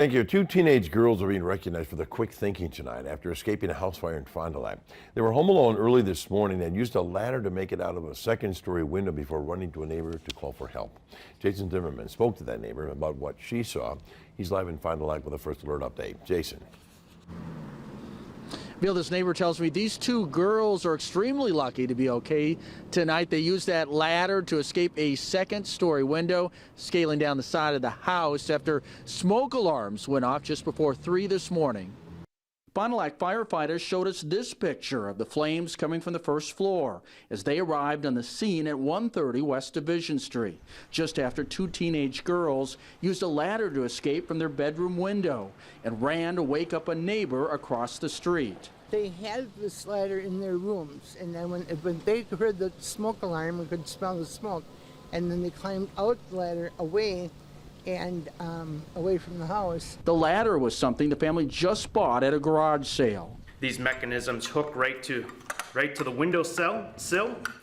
Thank you. Two teenage girls are being recognized for their quick thinking tonight after escaping a house fire in Fond du Lac. They were home alone early this morning and used a ladder to make it out of a second-story window before running to a neighbor to call for help. Jason Zimmerman spoke to that neighbor about what she saw. He's live in Fond du Lac with a first alert update. Jason. Bill, this neighbor tells me these two girls are extremely lucky to be okay tonight. They used that ladder to escape a second-story window, scaling down the side of the house after smoke alarms went off just before 3 this morning. Fond du Lac firefighters showed us this picture of the flames coming from the first floor as they arrived on the scene at 130 West Division Street, just after two teenage girls used a ladder to escape from their bedroom window and ran to wake up a neighbor across the street. They had this ladder in their rooms, and then when they heard the smoke alarm and could smell the smoke, and then they climbed out the ladder away and away from the house. The ladder was something the family just bought at a garage sale. These mechanisms hook right to the window sill.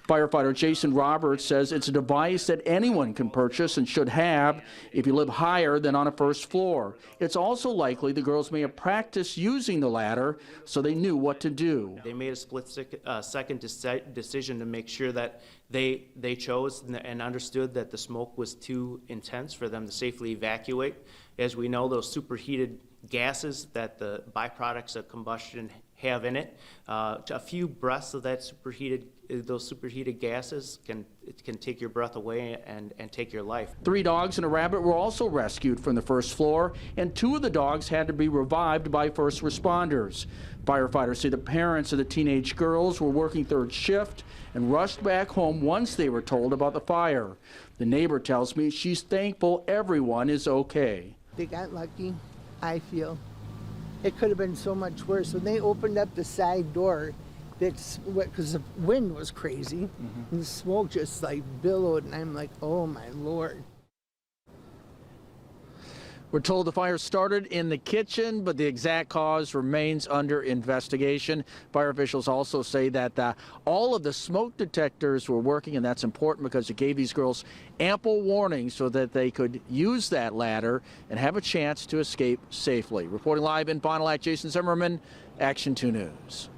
Firefighter Jason Roberts says it's a device that anyone can purchase and should have if you live higher than on a first floor. It's also likely the girls may have practiced using the ladder so they knew what to do. They made a split-second decision to make sure that they chose and understood that the smoke was too intense for them to safely evacuate. As we know, those superheated gases that the byproducts of combustion have in it, a few breaths of those superheated gases can take your breath away and take your life. 3 dogs and a rabbit were also rescued from the first floor, and 2 of the dogs had to be revived by first responders. Firefighters say the parents of the teenage girls were working third shift and rushed back home once they were told about the fire. The neighbor tells me she's thankful everyone is okay. They got lucky, I feel. It could have been so much worse. When they opened up the side door, because the wind was crazy, and the smoke just like billowed, and I'm like, oh my Lord. We're told the fire started in the kitchen, but the exact cause remains under investigation. Fire officials also say that all of the smoke detectors were working, and that's important because it gave these girls ample warning so that they could use that ladder and have a chance to escape safely. Reporting live in Fond du Lac, Jason Zimmerman, Action 2 News.